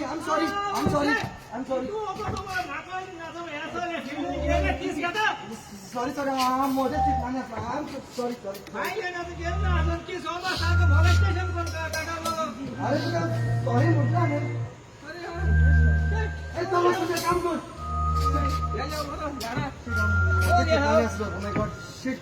I'm sorry. I'm sorry. I'm sorry. Sorry, sir. मध्ये चूक मान्य आहे. I'm sorry, sorry. अरे तुला sorry म्हटलं आहे. ए तोमस तुझं काम कर. Oh my God, shit.